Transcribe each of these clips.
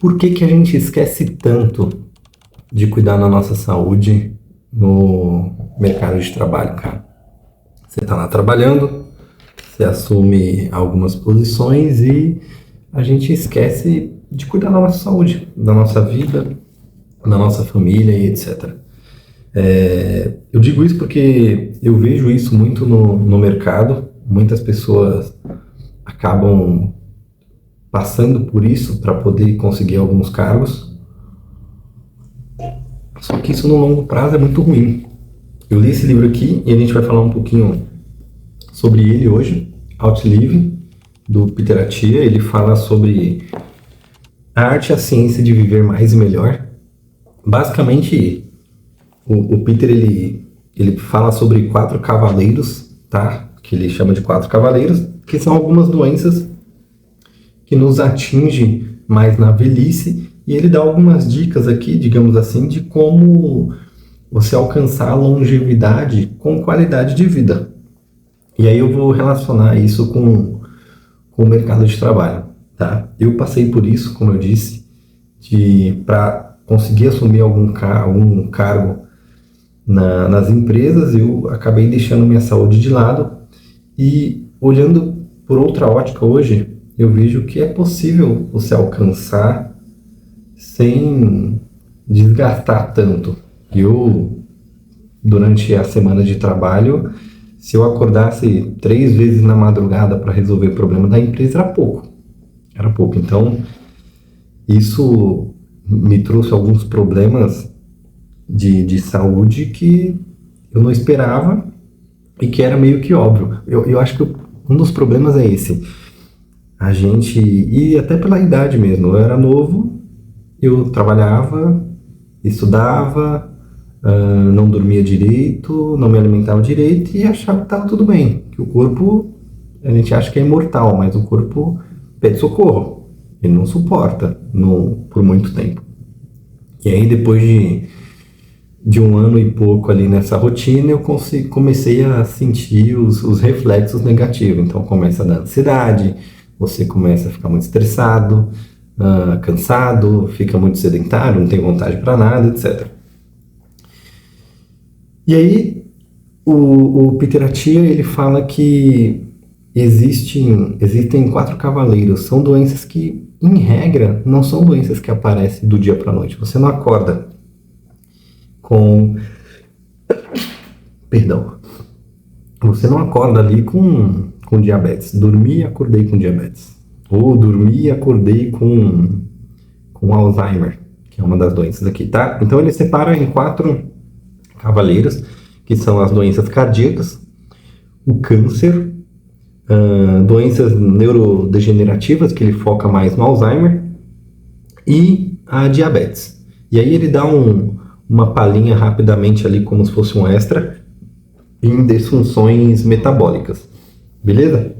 Por que que a gente esquece tanto de cuidar da nossa saúde no mercado de trabalho, cara? Você tá lá trabalhando, você assume algumas posições e a gente esquece de cuidar da nossa saúde, da nossa vida, da nossa família e etc. Eu digo isso porque eu vejo isso muito no mercado. Muitas pessoas acabam passando por isso para poder conseguir alguns cargos. Só que isso no longo prazo é muito ruim. Eu li esse livro aqui e a gente vai falar um pouquinho sobre ele hoje, Outlive, do Peter Attia. Ele fala sobre a arte e a ciência de viver mais e melhor. Basicamente, o Peter ele fala sobre 4 cavaleiros, tá? Que ele chama de 4 cavaleiros, que são algumas doenças que nos atingem mais na velhice, e ele dá algumas dicas aqui, digamos assim, de como você alcançar a longevidade com qualidade de vida. E aí eu vou relacionar isso com o mercado de trabalho, tá? Eu passei por isso, como eu disse, para conseguir assumir algum cargo nas empresas, eu acabei deixando minha saúde de lado e olhando por outra ótica hoje, eu vejo que é possível você alcançar sem desgastar tanto. Eu, durante a semana de trabalho, se eu acordasse 3 vezes na madrugada para resolver o problema da empresa, era pouco. Era pouco. Então, isso me trouxe alguns problemas de saúde que eu não esperava e que era meio que óbvio. Eu acho que um dos problemas é esse. A gente, e até pela idade mesmo, eu era novo, eu trabalhava, estudava, não dormia direito, não me alimentava direito e achava que estava tudo bem. Que o corpo, a gente acha que é imortal, mas o corpo pede socorro. Ele não suporta por muito tempo. E aí depois de 1 ano e pouco ali nessa rotina, eu comecei a sentir os reflexos negativos. Então começa a dar ansiedade, você começa a ficar muito estressado, cansado, fica muito sedentário, não tem vontade para nada, etc. E aí o Peter Attia, ele fala que existem 4 cavaleiros. São doenças que, em regra, não são doenças que aparecem do dia para a noite. Você não acorda com... Perdão. Você não acorda ali com diabetes. Dormi e acordei com diabetes. Ou dormi e acordei com Alzheimer, que é uma das doenças aqui, tá? Então ele separa em 4 cavaleiros, que são as doenças cardíacas, o câncer, doenças neurodegenerativas, que ele foca mais no Alzheimer, e a diabetes. E aí ele dá uma palhinha rapidamente ali, como se fosse um extra, em disfunções metabólicas. Beleza?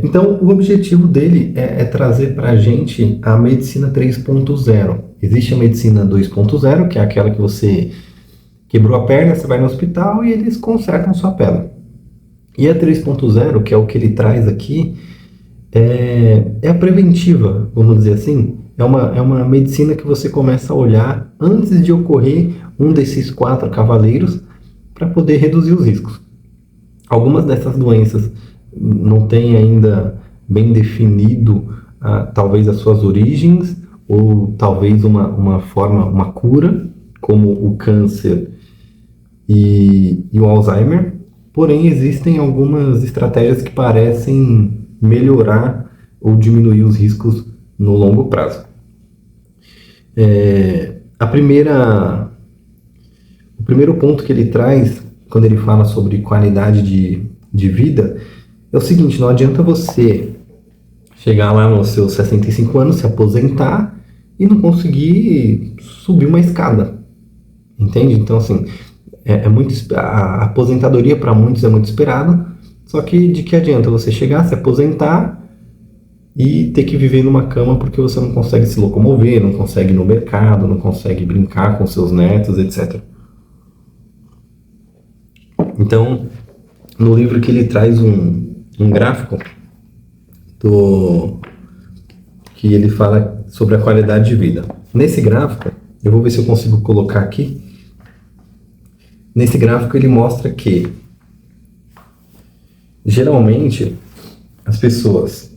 Então, o objetivo dele é trazer para a gente a medicina 3.0. Existe a medicina 2.0, que é aquela que você quebrou a perna, você vai no hospital e eles consertam sua perna. E a 3.0, que é o que ele traz aqui, é a preventiva, vamos dizer assim. É uma medicina que você começa a olhar antes de ocorrer um desses 4 cavaleiros para poder reduzir os riscos. Algumas dessas doenças não têm ainda bem definido talvez as suas origens ou talvez uma cura, como o câncer e o Alzheimer. Porém, existem algumas estratégias que parecem melhorar ou diminuir os riscos no longo prazo. O primeiro ponto que ele traz, quando ele fala sobre qualidade de vida, é o seguinte: não adianta você chegar lá nos seus 65 anos, se aposentar e não conseguir subir uma escada. Entende? Então, assim, a aposentadoria para muitos é muito esperada, só que de que adianta você chegar, se aposentar e ter que viver numa cama porque você não consegue se locomover, não consegue ir no mercado, não consegue brincar com seus netos, etc. Então, no livro que ele traz um gráfico que ele fala sobre a qualidade de vida. Nesse gráfico, eu vou ver se eu consigo colocar aqui. Nesse gráfico ele mostra que geralmente as pessoas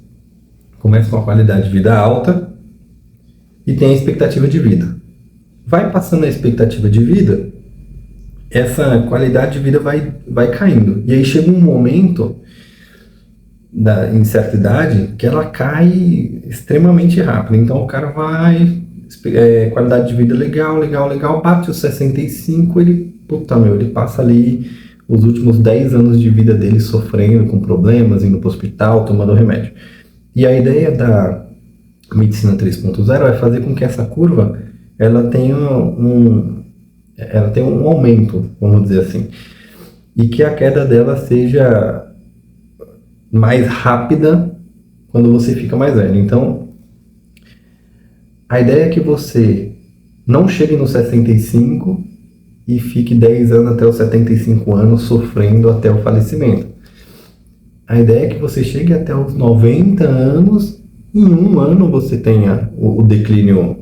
começam com a qualidade de vida alta e tem a expectativa de vida. Vai passando a expectativa de vida, essa qualidade de vida vai caindo. E aí chega um momento em certa idade que ela cai extremamente rápido. Então o cara vai, qualidade de vida legal, bate os 65, ele passa ali os últimos 10 anos de vida dele sofrendo com problemas, indo para o hospital, tomando remédio. E a ideia da medicina 3.0 é fazer com que essa curva ela tenha um aumento, vamos dizer assim, e que a queda dela seja mais rápida quando você fica mais velho. Então, a ideia é que você não chegue nos 65 e fique 10 anos até os 75 anos sofrendo até o falecimento. A ideia é que você chegue até os 90 anos e em um ano você tenha o declínio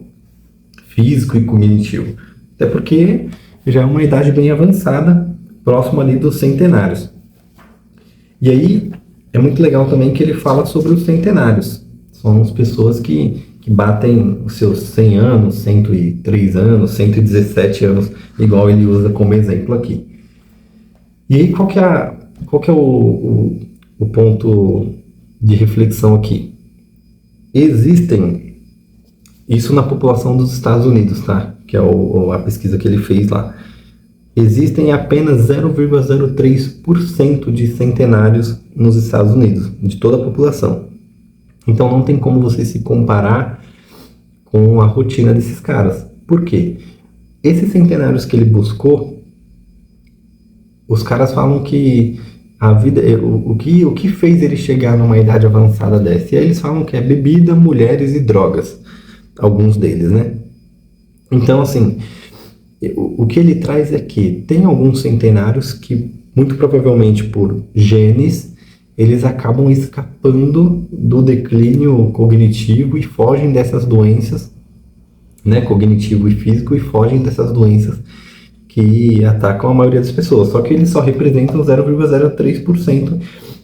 físico e cognitivo. Até porque já é uma idade bem avançada, próximo ali dos centenários. E aí, é muito legal também que ele fala sobre os centenários. São as pessoas que batem os seus 100 anos, 103 anos, 117 anos, igual ele usa como exemplo aqui. E aí, qual que é o ponto de reflexão aqui? Existem, isso na população dos Estados Unidos, tá? Que é a pesquisa que ele fez lá. Existem apenas 0,03% de centenários nos Estados Unidos, de toda a população. Então não tem como você se comparar com a rotina desses caras. Por quê? Esses centenários que ele buscou, os caras falam que a vida, o que fez ele chegar numa idade avançada dessa? E aí eles falam que é bebida, mulheres e drogas. Alguns deles, né? Então, assim, o que ele traz é que tem alguns centenários que, muito provavelmente por genes, eles acabam escapando do declínio cognitivo e fogem dessas doenças, né, cognitivo e físico, e fogem dessas doenças que atacam a maioria das pessoas. Só que eles só representam 0,03%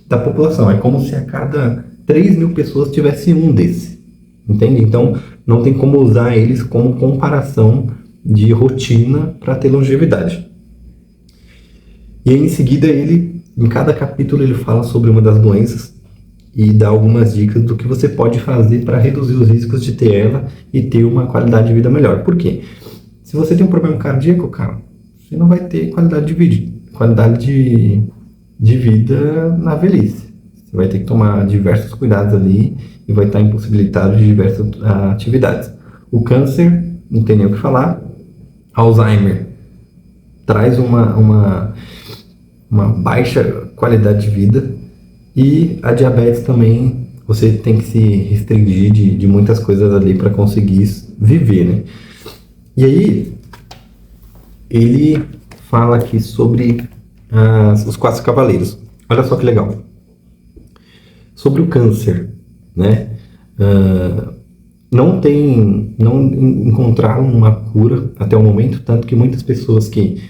da população. É como se a cada 3.000 pessoas tivesse um desse. Entende? Então, não tem como usar eles como comparação de rotina para ter longevidade. E aí, em seguida, em cada capítulo, ele fala sobre uma das doenças e dá algumas dicas do que você pode fazer para reduzir os riscos de ter ela e ter uma qualidade de vida melhor. Por quê? Se você tem um problema cardíaco, cara, você não vai ter qualidade de vida na velhice. Você vai ter que tomar diversos cuidados ali e vai estar impossibilitado de diversas atividades. O câncer, não tem nem o que falar. Alzheimer traz uma baixa qualidade de vida. E a diabetes também, você tem que se restringir de muitas coisas ali para conseguir viver, né? E aí, ele fala aqui sobre os 4 cavaleiros. Olha só que legal. Sobre o câncer, né? Não encontraram uma cura até o momento, tanto que muitas pessoas que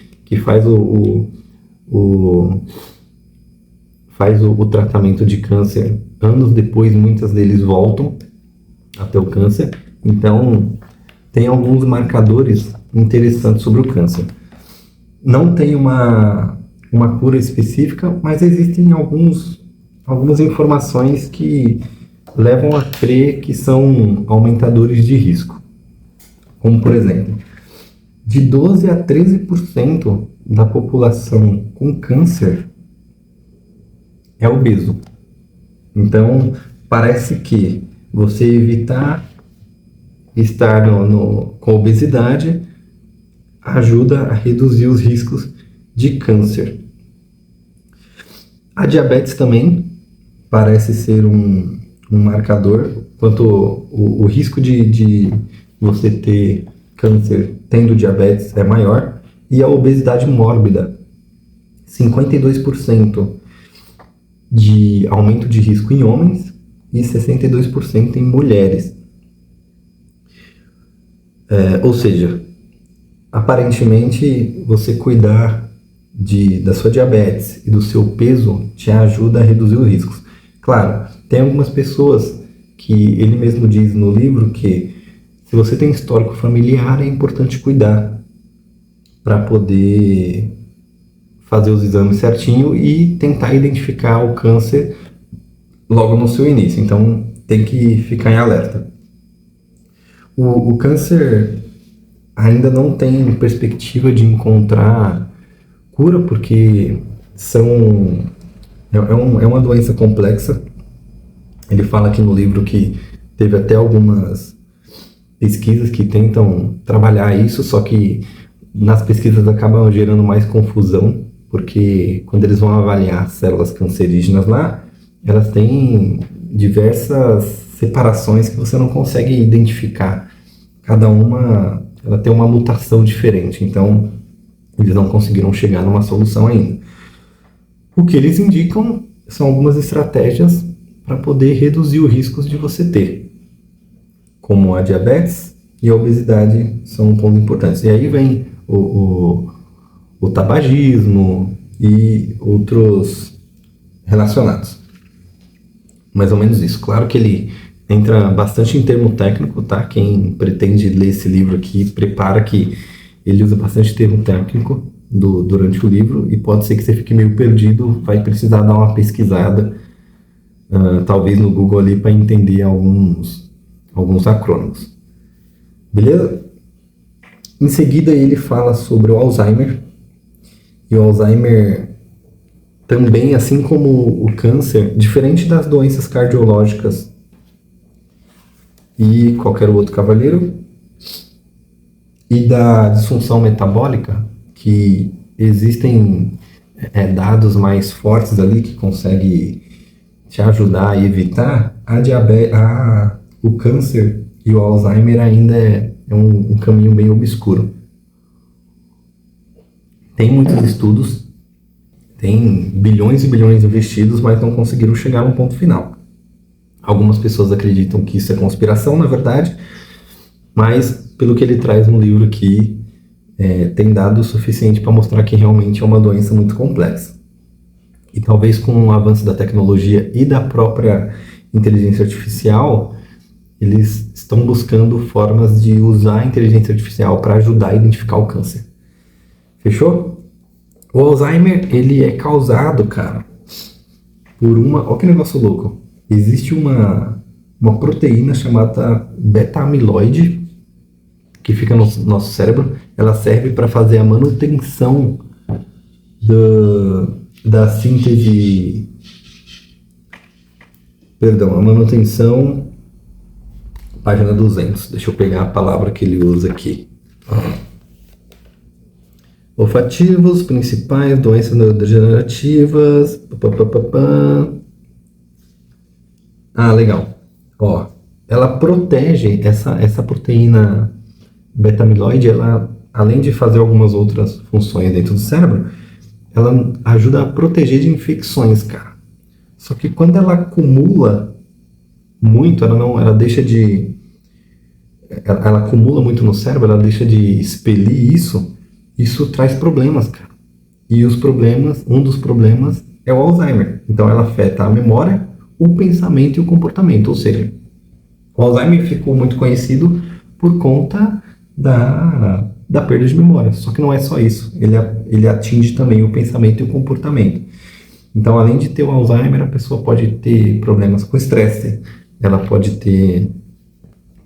faz o tratamento de câncer, anos depois, muitas deles voltam até o câncer. Então, tem alguns marcadores interessantes sobre o câncer. Não tem uma cura específica, mas existem algumas informações que levam a crer que são aumentadores de risco. Como, por exemplo, de 12 a 13% da população com câncer é obeso. Então, parece que você evitar estar com obesidade ajuda a reduzir os riscos de câncer. A diabetes também parece ser um marcador, quanto o risco de você ter câncer tendo diabetes é maior, e a obesidade mórbida, 52% de aumento de risco em homens e 62% em mulheres. Ou seja, aparentemente você cuidar da sua diabetes e do seu peso te ajuda a reduzir os riscos. Claro, tem algumas pessoas que ele mesmo diz no livro que se você tem histórico familiar é importante cuidar para poder fazer os exames certinho e tentar identificar o câncer logo no seu início. Então tem que ficar em alerta. O câncer ainda não tem perspectiva de encontrar cura porque é uma doença complexa. Ele fala aqui no livro que teve até algumas pesquisas que tentam trabalhar isso, só que nas pesquisas acabam gerando mais confusão, porque quando eles vão avaliar células cancerígenas lá, elas têm diversas separações que você não consegue identificar. Cada uma, ela tem uma mutação diferente, então eles não conseguiram chegar numa solução ainda. O que eles indicam são algumas estratégias para poder reduzir os riscos de você ter, como a diabetes e a obesidade são pontos importantes. E aí vem o tabagismo e outros relacionados. Mais ou menos isso. Claro que ele entra bastante em termo técnico, tá? Quem pretende ler esse livro aqui, prepara que ele usa bastante termo técnico durante o livro e pode ser que você fique meio perdido, vai precisar dar uma pesquisada, talvez no Google ali, para entender alguns acrônimos. Beleza? Em seguida ele fala sobre o Alzheimer. E o Alzheimer também, assim como o câncer, diferente das doenças cardiológicas e qualquer outro cavaleiro, e da disfunção metabólica, que existem dados mais fortes ali que conseguem te ajudar a evitar, o câncer e o Alzheimer ainda é um caminho meio obscuro. Tem muitos estudos, tem bilhões e bilhões investidos, mas não conseguiram chegar no ponto final. Algumas pessoas acreditam que isso é conspiração, na verdade, mas pelo que ele traz no livro aqui, tem dado o suficiente para mostrar que realmente é uma doença muito complexa. E talvez com o avanço da tecnologia e da própria inteligência artificial, eles estão buscando formas de usar a inteligência artificial para ajudar a identificar o câncer. Fechou? O Alzheimer, ele é causado, cara, por olha que negócio louco. Existe uma proteína chamada beta-amiloide que fica no nosso cérebro. Ela serve para fazer a manutenção da síntese... Perdão, a manutenção... Página 200. Deixa eu pegar a palavra que ele usa aqui. Olfativos, principais, doenças neurodegenerativas. Legal. Ela protege essa proteína beta-amiloide, ela, além de fazer algumas outras funções dentro do cérebro, ela ajuda a proteger de infecções, cara. Só que quando ela acumula muito, ela deixa de... Ela acumula muito no cérebro, ela deixa de expelir isso traz problemas, cara. E um dos problemas é o Alzheimer. Então ela afeta a memória, o pensamento e o comportamento. Ou seja, o Alzheimer ficou muito conhecido por conta da perda de memória. Só que não é só isso. Ele atinge também o pensamento e o comportamento. Então, além de ter o Alzheimer, a pessoa pode ter problemas com estresse, ela pode ter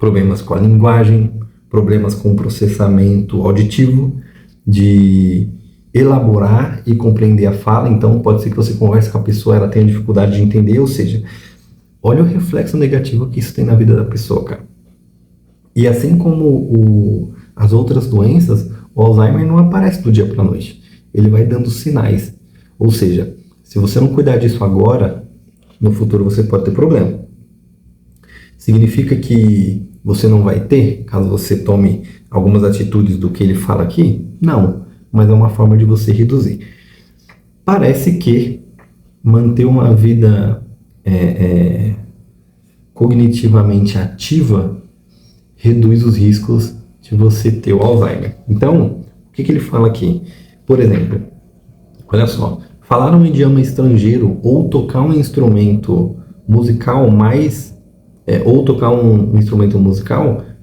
problemas com a linguagem, problemas com o processamento auditivo, de elaborar e compreender a fala. Então, pode ser que você converse com a pessoa, ela tenha dificuldade de entender, ou seja, olha o reflexo negativo que isso tem na vida da pessoa, cara. E assim como as outras doenças, o Alzheimer não aparece do dia para a noite. Ele vai dando sinais. Ou seja, se você não cuidar disso agora, no futuro você pode ter problema. Significa que você não vai ter, caso você tome algumas atitudes do que ele fala aqui? Não, mas é uma forma de você reduzir. Parece que manter uma vida cognitivamente ativa reduz os riscos de você ter o Alzheimer. Então, o que ele fala aqui? Por exemplo, olha só, falar um idioma estrangeiro ou tocar um instrumento musical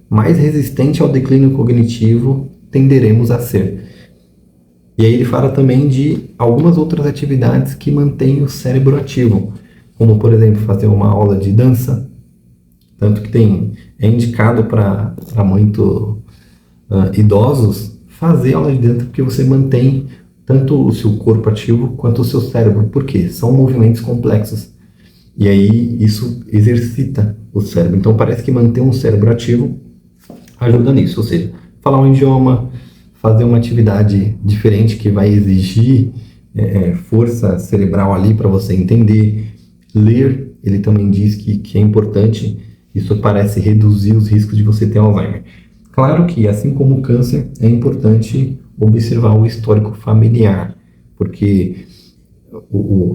mais resistente ao declínio cognitivo tenderemos a ser. E aí ele fala também de algumas outras atividades que mantêm o cérebro ativo, como, por exemplo, fazer uma aula de dança, tanto que é indicado para muito idosos fazer aula de dança, porque você mantém tanto o seu corpo ativo quanto o seu cérebro. Por quê? São movimentos complexos. E aí isso exercita o cérebro. Então parece que manter um cérebro ativo ajuda nisso. Ou seja, falar um idioma, fazer uma atividade diferente que vai exigir força cerebral ali para você entender. Ler, ele também diz que é importante. Isso parece reduzir os riscos de você ter Alzheimer. Claro que, assim como o câncer, é importante observar o histórico familiar, porque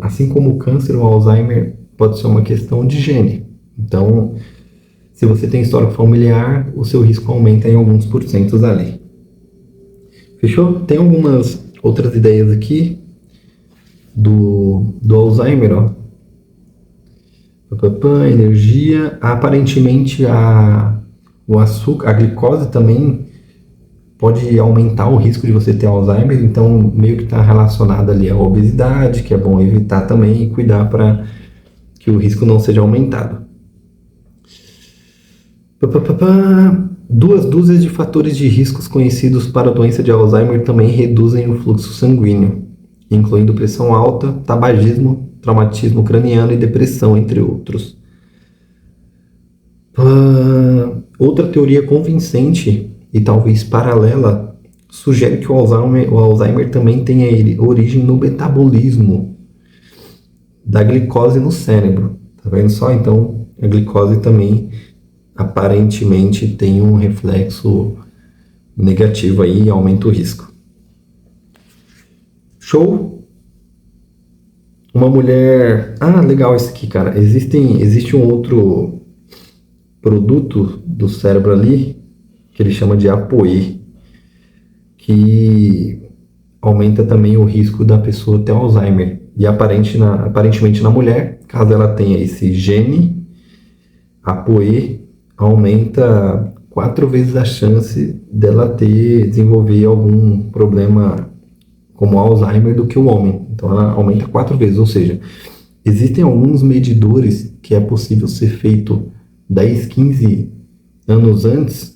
assim como o câncer, o Alzheimer pode ser uma questão de gene. Então, se você tem histórico familiar, o seu risco aumenta em alguns porcentos ali. Fechou? Tem algumas outras ideias aqui do Alzheimer, ó. Energia. Aparentemente, o açúcar, a glicose também pode aumentar o risco de você ter Alzheimer, então meio que está relacionado ali à obesidade, que é bom evitar também e cuidar para que o risco não seja aumentado. 2 dúzias de fatores de riscos conhecidos para a doença de Alzheimer também reduzem o fluxo sanguíneo, incluindo pressão alta, tabagismo, traumatismo craniano e depressão, entre outros. Outra teoria convincente e talvez paralela sugere que o Alzheimer também tenha origem no metabolismo da glicose no cérebro. Tá vendo só? Então, a glicose também aparentemente tem um reflexo negativo aí e aumenta o risco. Show? Uma mulher... legal esse aqui, cara. Existe um outro produto do cérebro ali que ele chama de ApoE, que aumenta também o risco da pessoa ter Alzheimer. E aparentemente na mulher, caso ela tenha esse gene, ApoE aumenta 4 vezes a chance dela desenvolver algum problema como Alzheimer do que o homem. Então ela aumenta 4 vezes, ou seja, existem alguns medidores que é possível ser feito 10, 15 anos antes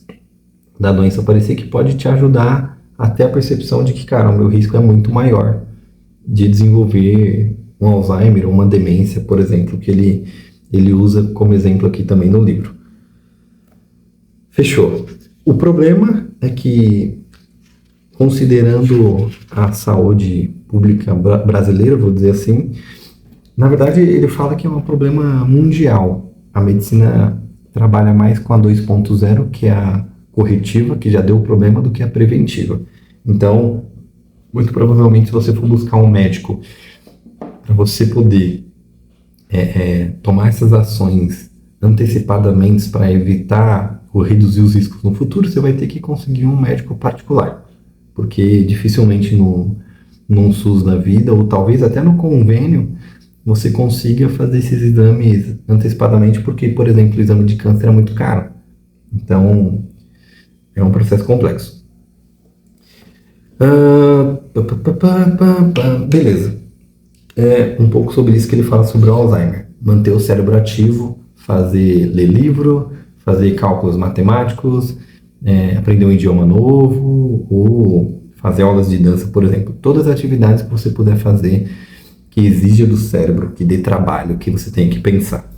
da doença aparecer, que pode te ajudar até a percepção de que, cara, o meu risco é muito maior de desenvolver um Alzheimer ou uma demência, por exemplo, que ele usa como exemplo aqui também no livro. Fechou. O problema é que, considerando a saúde pública brasileira, vou dizer assim, na verdade ele fala que é um problema mundial. A medicina trabalha mais com a 2.0, que é a corretiva, que já deu o problema, do que a preventiva. Então, muito provavelmente, se você for buscar um médico para você poder tomar essas ações antecipadamente para evitar ou reduzir os riscos no futuro, você vai ter que conseguir um médico particular, porque dificilmente num SUS da vida, ou talvez até no convênio, você consiga fazer esses exames antecipadamente, porque, por exemplo, o exame de câncer é muito caro. Então, é um processo complexo. Beleza. Um pouco sobre isso que ele fala sobre o Alzheimer. Manter o cérebro ativo, ler livro, fazer cálculos matemáticos, aprender um idioma novo, ou fazer aulas de dança, por exemplo. Todas as atividades que você puder fazer que exija do cérebro, que dê trabalho, que você tem que pensar.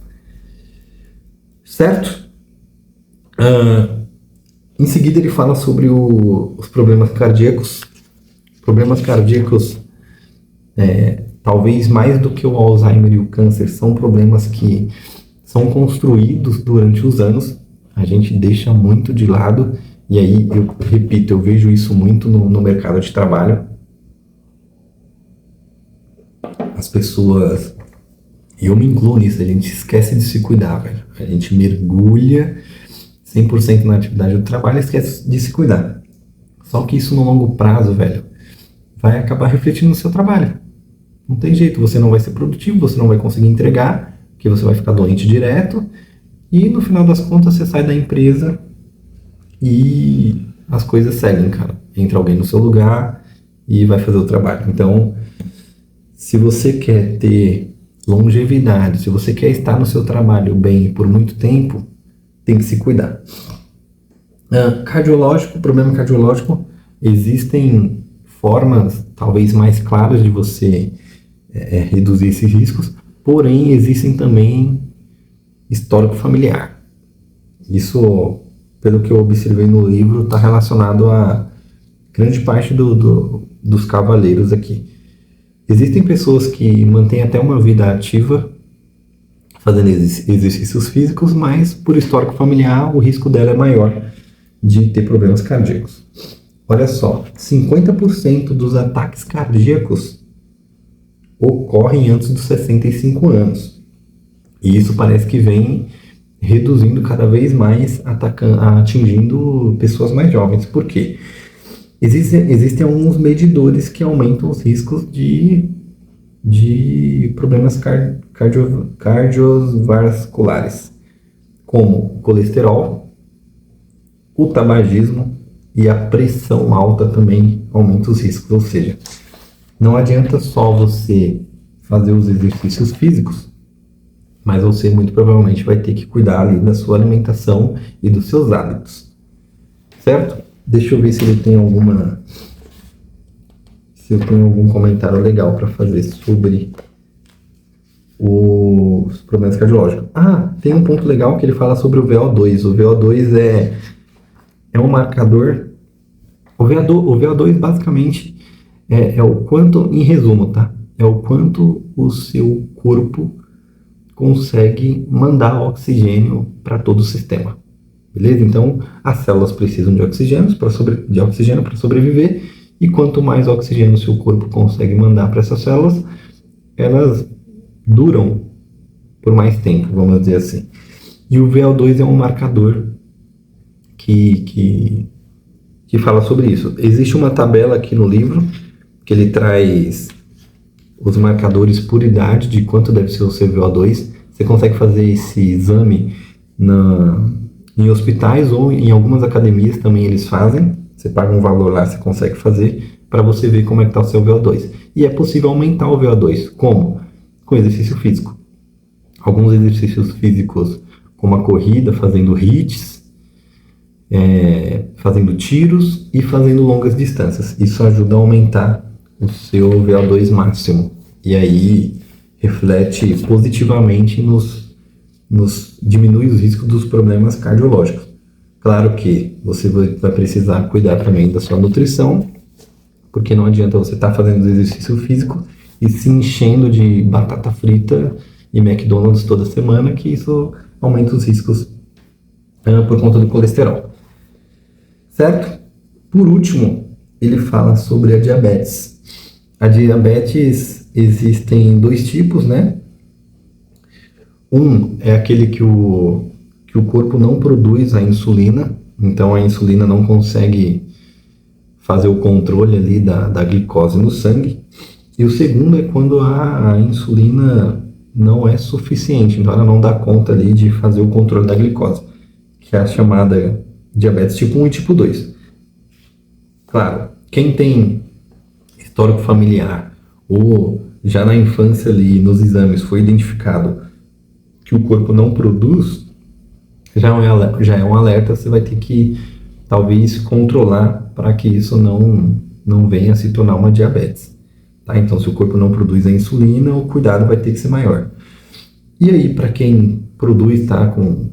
Certo? Em seguida ele fala sobre os problemas cardíacos. Problemas cardíacos, talvez mais do que o Alzheimer e o câncer, são problemas que são construídos durante os anos. A gente deixa muito de lado, e aí, eu repito, eu vejo isso muito no mercado de trabalho. As pessoas, e eu me incluo nisso, a gente esquece de se cuidar, velho. A gente mergulha 100% na atividade do trabalho, esquece de se cuidar. Só que isso no longo prazo, velho, vai acabar refletindo no seu trabalho. Não tem jeito, você não vai ser produtivo, você não vai conseguir entregar, porque você vai ficar doente direto, e no final das contas você sai da empresa e as coisas seguem, cara. Entra alguém no seu lugar e vai fazer o trabalho. Então, se você quer ter longevidade, se você quer estar no seu trabalho bem por muito tempo, tem que se cuidar. Cardiológico, problema cardiológico, existem formas talvez mais claras de você reduzir esses riscos, porém existem também histórico familiar. Isso, pelo que eu observei no livro, está relacionado a grande parte dos cavaleiros aqui. Existem pessoas que mantêm até uma vida ativa fazendo exercícios físicos, mas por histórico familiar o risco dela é maior de ter problemas cardíacos. Olha só, 50% dos ataques cardíacos ocorrem antes dos 65 anos. E isso parece que vem reduzindo cada vez mais, atingindo pessoas mais jovens. Por quê? Existem alguns medidores que aumentam os riscos de problemas cardiovasculares, como o colesterol, o tabagismo e a pressão alta também aumenta os riscos. Ou seja, não adianta só você fazer os exercícios físicos, mas você muito provavelmente vai ter que cuidar ali da sua alimentação e dos seus hábitos, certo? Deixa eu ver se eu tenho algum comentário legal para fazer sobre os problemas cardiológicos. Tem um ponto legal que ele fala sobre o VO2. O VO2 é um marcador. O VO2 basicamente é o quanto, em resumo, tá? É o quanto o seu corpo consegue mandar oxigênio para todo o sistema. Beleza? Então, as células precisam de oxigênio para sobreviver, e quanto mais oxigênio o seu corpo consegue mandar para essas células, elas duram por mais tempo, vamos dizer assim. E o VO2 é um marcador que fala sobre isso. Existe uma tabela aqui no livro que ele traz os marcadores por idade de quanto deve ser o seu VO2. Você consegue fazer esse exame em hospitais ou em algumas academias também eles fazem. Você paga um valor lá, você consegue fazer para você ver como é que está o seu VO2. E é possível aumentar o VO2. Como? Com exercício físico. Alguns exercícios físicos, como a corrida, fazendo HIITs, fazendo tiros e fazendo longas distâncias. Isso ajuda a aumentar o seu VO2 máximo. E aí reflete positivamente diminui os riscos dos problemas cardiológicos. Claro que você vai precisar cuidar também da sua nutrição, porque não adianta você estar fazendo exercício físico e se enchendo de batata frita e McDonald's toda semana, que isso aumenta os riscos por conta do colesterol. Certo? Por último, ele fala sobre a diabetes. A diabetes existem dois tipos, né? Um é aquele que o corpo não produz a insulina, então a insulina não consegue fazer o controle ali da glicose no sangue. E o segundo é quando a insulina não é suficiente, então ela não dá conta ali de fazer o controle da glicose, que é a chamada diabetes tipo 1 e tipo 2. Claro, quem tem histórico familiar ou já na infância ali nos exames foi identificado que o corpo não produz, já é um alerta, você vai ter que talvez controlar para que isso não venha a se tornar uma diabetes. Tá? Então, se o corpo não produz a insulina, o cuidado vai ter que ser maior. E aí, para quem produz, tá, com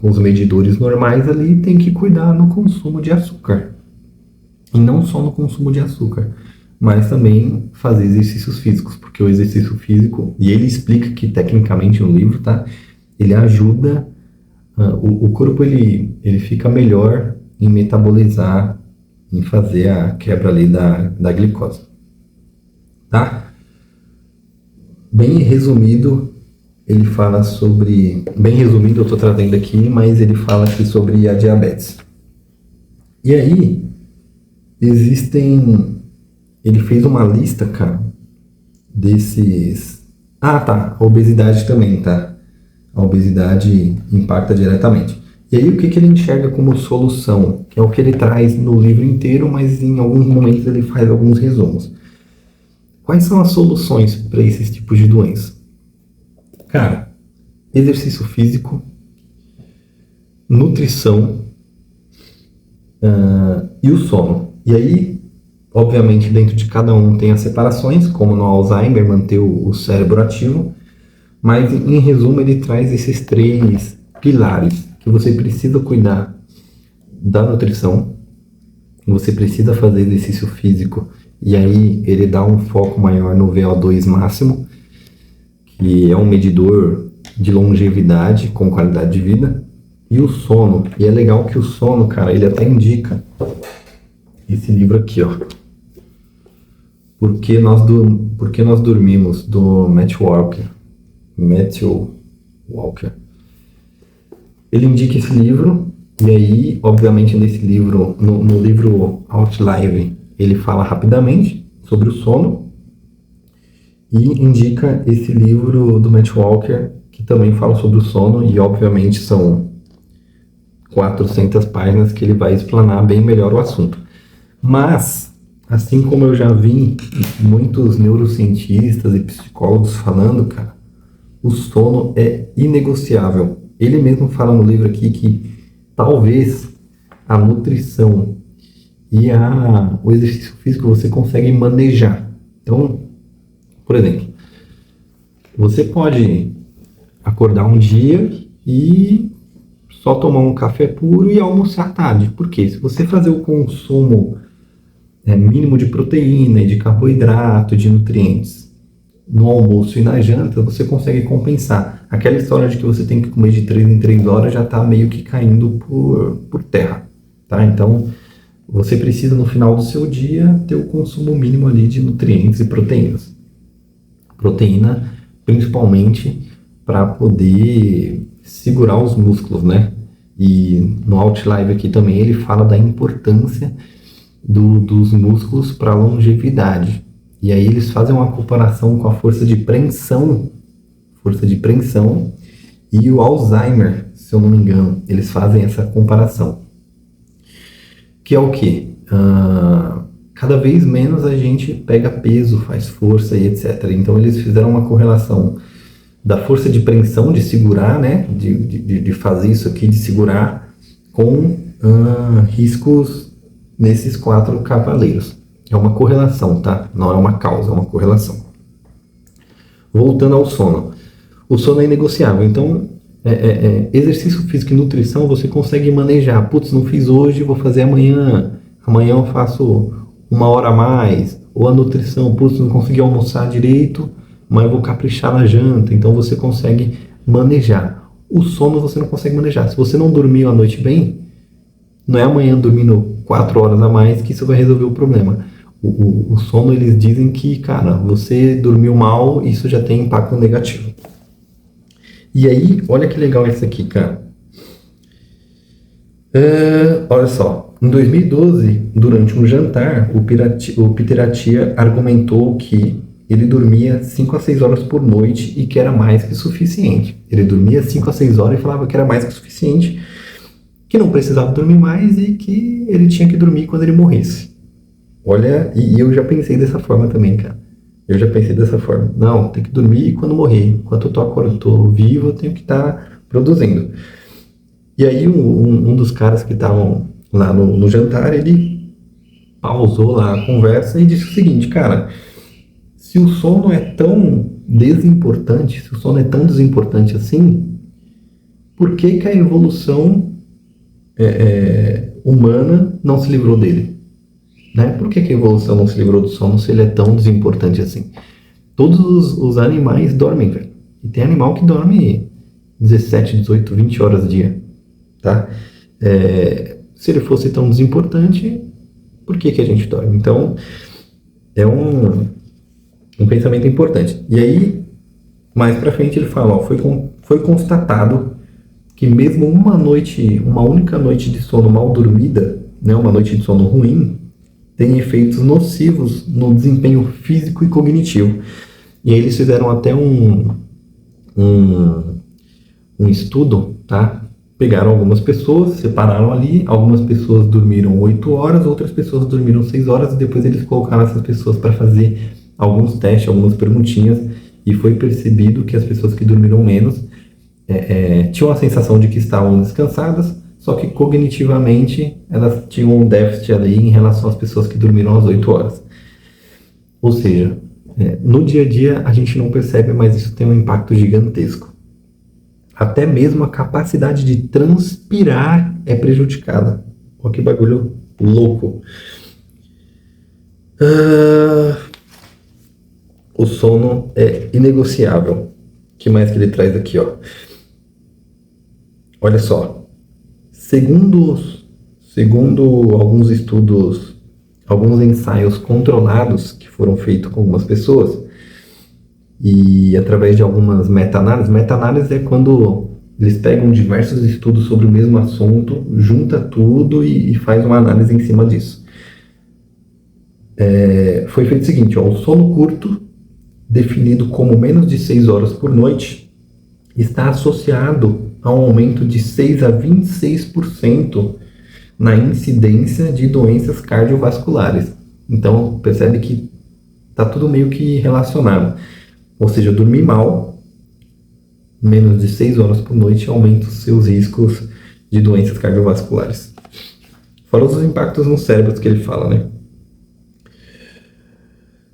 os medidores normais ali, tem que cuidar no consumo de açúcar. E não só no consumo de açúcar, mas também fazer exercícios físicos, porque o exercício físico, e ele explica que tecnicamente no livro, tá, ele ajuda, o corpo ele fica melhor em metabolizar, em fazer a quebra ali da glicose. Tá? Bem resumido, ele fala sobre, bem resumido, eu estou trazendo aqui, mas ele fala aqui sobre a diabetes. E aí, ele fez uma lista, cara, desses... Ah, tá, a obesidade também, tá? A obesidade impacta diretamente. E aí, o que ele enxerga como solução? Que é o que ele traz no livro inteiro, mas em alguns momentos ele faz alguns resumos. Quais são as soluções para esses tipos de doença? Cara, exercício físico, nutrição e o sono. E aí, obviamente, dentro de cada um tem as separações, como no Alzheimer, manter o cérebro ativo, mas em resumo ele traz esses 3 pilares que você precisa cuidar da nutrição, você precisa fazer exercício físico, e aí ele dá um foco maior no VO2 máximo, que é um medidor de longevidade com qualidade de vida, e o sono. E é legal que o sono, cara, ele até indica esse livro aqui, ó. Por que nós dormimos, do Matthew Walker. Ele indica esse livro, e aí, obviamente, nesse livro, no livro Outlive, ele fala rapidamente sobre o sono, e indica esse livro do Matt Walker, que também fala sobre o sono, e obviamente são 400 páginas que ele vai explanar bem melhor o assunto. Mas, assim como eu já vi muitos neurocientistas e psicólogos falando, cara, o sono é inegociável. Ele mesmo fala no livro aqui que talvez a nutrição e o exercício físico você consegue manejar. Então, por exemplo, você pode acordar um dia e só tomar um café puro e almoçar tarde. Por quê? Se você fazer o consumo mínimo de proteína e de carboidrato, de nutrientes no almoço e na janta, você consegue compensar. Aquela história de que você tem que comer de 3 em 3 horas já está meio que caindo por terra, tá? Então, você precisa no final do seu dia ter o consumo mínimo ali de nutrientes e proteínas. Proteína, principalmente, para poder segurar os músculos, né? E no Outlive aqui também ele fala da importância dos músculos para a longevidade. E aí eles fazem uma comparação com a força de preensão e o Alzheimer, se eu não me engano. Eles fazem essa comparação. Que é o quê? Cada vez menos a gente pega peso, faz força e etc. Então eles fizeram uma correlação da força de preensão, de segurar, né? De fazer isso aqui, de segurar, com riscos nesses 4 cavaleiros. É uma correlação, tá? Não é uma causa, é uma correlação. Voltando ao sono. O sono é inegociável, então exercício físico e nutrição você consegue manejar. Putz, não fiz hoje, vou fazer amanhã. Amanhã eu faço 1 hora a mais. Ou a nutrição, putz, não consegui almoçar direito, mas eu vou caprichar na janta. Então você consegue manejar. O sono você não consegue manejar. Se você não dormiu a noite bem, não é amanhã dormindo 4 horas a mais que isso vai resolver o problema. O sono, eles dizem que, cara, você dormiu mal, isso já tem impacto negativo. E aí, olha que legal isso aqui, cara. Olha só, em 2012, durante um jantar, o Peter Attia argumentou que ele dormia 5 a 6 horas por noite e que era mais que suficiente. Ele dormia 5 a 6 horas e falava que era mais que suficiente, que não precisava dormir mais e que ele tinha que dormir quando ele morresse. Olha, e eu já pensei dessa forma também, cara. Eu já pensei dessa forma. Não, tem que dormir quando morrer. Enquanto eu tô vivo, eu tenho que estar produzindo. E aí um dos caras que estavam lá no jantar, ele pausou lá a conversa e disse o seguinte, cara, se o sono é tão desimportante, se o sono é tão desimportante assim, por que a evolução humana não se livrou dele? Né? Por que a evolução não se livrou do sono se ele é tão desimportante assim? Todos os animais dormem, velho. E tem animal que dorme 17, 18, 20 horas dia. Tá? Se ele fosse tão desimportante, por que a gente dorme? Então, é um pensamento importante. E aí, Mais pra frente ele fala, ó, foi constatado que mesmo uma única noite de sono mal dormida, né, uma noite de sono ruim, tem efeitos nocivos no desempenho físico e cognitivo. E aí eles fizeram até um estudo, tá? Pegaram algumas pessoas, separaram ali, algumas pessoas dormiram 8 horas, outras pessoas dormiram 6 horas, e depois eles colocaram essas pessoas para fazer alguns testes, algumas perguntinhas, e foi percebido que as pessoas que dormiram menos tinham a sensação de que estavam descansadas, só que cognitivamente elas tinham um déficit ali em relação às pessoas que dormiram às 8 horas. Ou seja, no dia a dia a gente não percebe, mas isso tem um impacto gigantesco. Até mesmo a capacidade de transpirar é prejudicada. Olha que bagulho louco. O sono é inegociável. O que mais que ele traz aqui, ó? Olha só. Segundo alguns estudos, alguns ensaios controlados que foram feitos com algumas pessoas, e através de algumas meta-análises. Meta-análise é quando eles pegam diversos estudos sobre o mesmo assunto, junta tudo e faz uma análise em cima disso. Foi feito o seguinte, ó, o sono curto, definido como menos de 6 horas por noite, está associado a um aumento de 6 a 26% na incidência de doenças cardiovasculares. Então, percebe que está tudo meio que relacionado. Ou seja, dormir mal, menos de 6 horas por noite, aumenta os seus riscos de doenças cardiovasculares. Fora os impactos no cérebro que ele fala, né?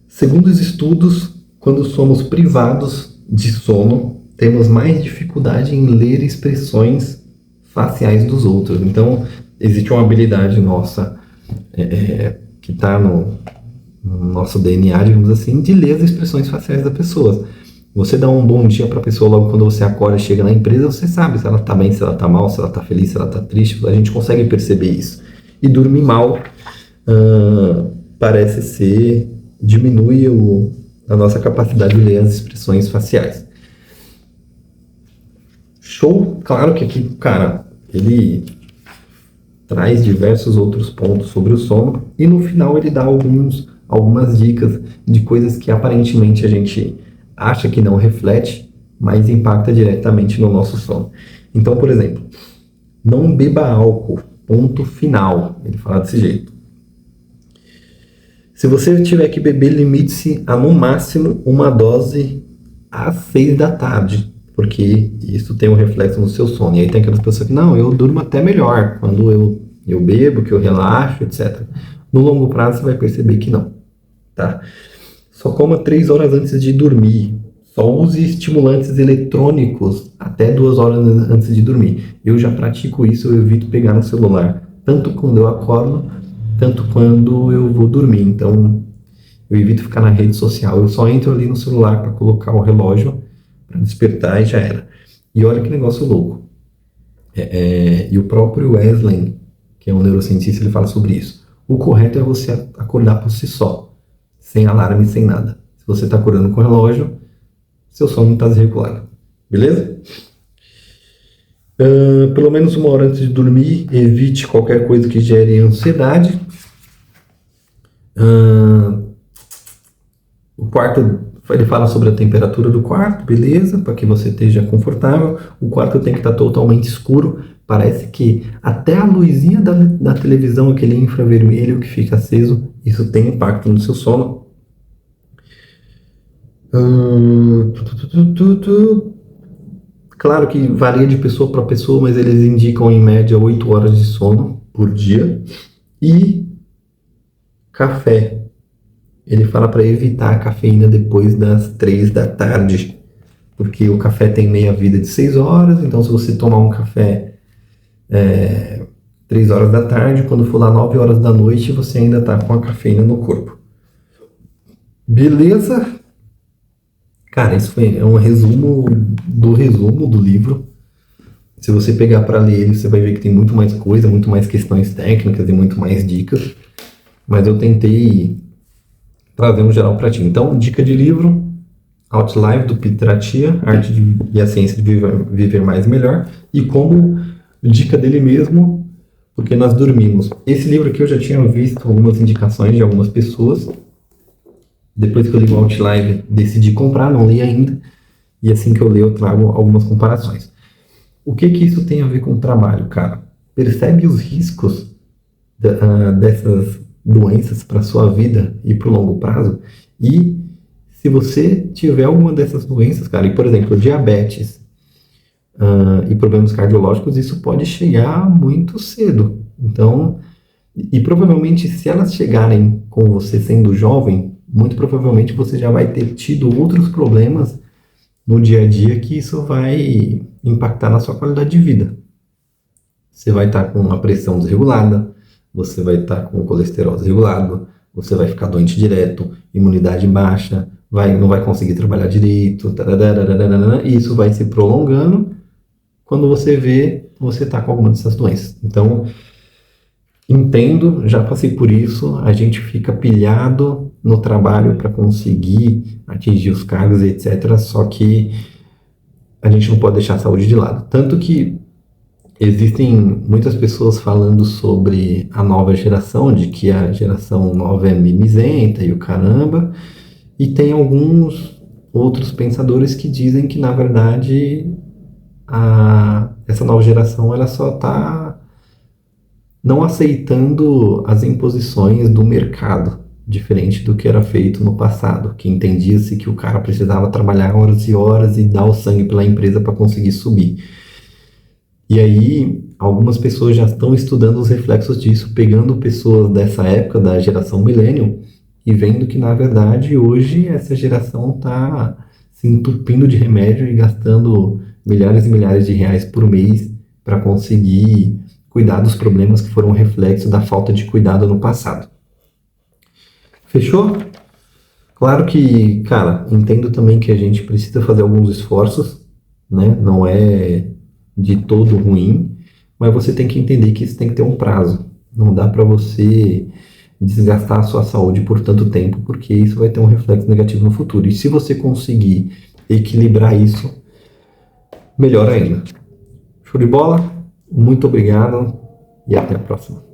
Segundo os estudos, quando somos privados de sono, temos mais dificuldade em ler expressões faciais dos outros. Então, existe uma habilidade nossa que está no nosso DNA, digamos assim, de ler as expressões faciais da pessoa. Você dá um bom dia para a pessoa logo quando você acorda e chega na empresa, você sabe se ela está bem, se ela está mal, se ela está feliz, se ela está triste, a gente consegue perceber isso. E dormir mal parece ser, diminui a nossa capacidade de ler as expressões faciais. Show, claro que aqui, cara, ele traz diversos outros pontos sobre o sono e no final ele dá algumas dicas de coisas que aparentemente a gente acha que não reflete, mas impacta diretamente no nosso sono. Então, por exemplo, não beba álcool, ponto final. Ele fala desse jeito. Se você tiver que beber, limite-se a no máximo uma dose às 6 da tarde, porque isso tem um reflexo no seu sono. E aí tem aquelas pessoas que, não, eu durmo até melhor quando eu bebo, que eu relaxo, etc. No longo prazo você vai perceber que não. Tá? Só coma 3 horas antes de dormir. Só use estimulantes eletrônicos até 2 horas antes de dormir. Eu já pratico isso, eu evito pegar no celular, tanto quando eu acordo, tanto quando eu vou dormir. Então, eu evito ficar na rede social. Eu só entro ali no celular para colocar o relógio, para despertar e já era. E olha que negócio louco. E o próprio Wesley, que é um neurocientista, ele fala sobre isso. O correto é você acordar por si só, sem alarme, sem nada. Se você está acordando com o relógio, seu sono não está desregulado. Beleza? Pelo menos 1 hora antes de dormir, evite qualquer coisa que gere ansiedade. O quarto, ele fala sobre a temperatura do quarto, beleza? Para que você esteja confortável. O quarto tem que estar totalmente escuro. Parece que até a luzinha da televisão, aquele infravermelho que fica aceso, isso tem impacto no seu sono. Claro que varia de pessoa para pessoa, mas eles indicam em média 8 horas de sono por dia. E café. Ele fala para evitar a cafeína depois das 3 da tarde, porque o café tem meia vida de 6 horas, então se você tomar um café 3 horas da tarde, quando for lá 9 horas da noite, você ainda está com a cafeína no corpo. Beleza? Cara, isso é um resumo do livro. Se você pegar para ler ele, você vai ver que tem muito mais coisa, muito mais questões técnicas e muito mais dicas. Mas eu tentei trazer um geral para ti. Então, dica de livro, Outlive, do Peter Attia, Arte e a Ciência de Viver Mais e Melhor, e como dica dele mesmo, Porque Nós Dormimos. Esse livro aqui eu já tinha visto algumas indicações de algumas pessoas. Depois que eu li o Outlive, decidi comprar, não li ainda, e assim que eu ler eu trago algumas comparações. O que isso tem a ver com o trabalho, cara? Percebe os riscos dessas doenças para sua vida e para o longo prazo? E se você tiver alguma dessas doenças, cara, e por exemplo, diabetes e problemas cardiológicos, isso pode chegar muito cedo. Então, e provavelmente se elas chegarem com você sendo jovem, muito provavelmente você já vai ter tido outros problemas no dia a dia que isso vai impactar na sua qualidade de vida. Você vai estar com a pressão desregulada, você vai estar com o colesterol desregulado, você vai ficar doente direto, imunidade baixa, não vai conseguir trabalhar direito, e isso vai se prolongando. Quando você vê, você está com alguma dessas doenças. Então, entendo, já passei por isso, a gente fica pilhado no trabalho para conseguir atingir os cargos, etc. Só que a gente não pode deixar a saúde de lado. Tanto que existem muitas pessoas falando sobre a nova geração, de que a geração nova é mimizenta e o caramba, e tem alguns outros pensadores que dizem que, na verdade, essa nova geração ela só está não aceitando as imposições do mercado, diferente do que era feito no passado, que entendia-se que o cara precisava trabalhar horas e horas e dar o sangue pela empresa para conseguir subir. E aí, algumas pessoas já estão estudando os reflexos disso, pegando pessoas dessa época, da geração millennial, e vendo que, na verdade, hoje essa geração está se entupindo de remédio e gastando milhares e milhares de reais por mês para conseguir cuidar dos problemas que foram reflexo da falta de cuidado no passado. Fechou? Claro que, cara, entendo também que a gente precisa fazer alguns esforços, né? Não é de todo ruim, mas você tem que entender que isso tem que ter um prazo. Não dá para você desgastar a sua saúde por tanto tempo, porque isso vai ter um reflexo negativo no futuro. E se você conseguir equilibrar isso, melhor ainda. Show de bola? Muito obrigado e até a próxima.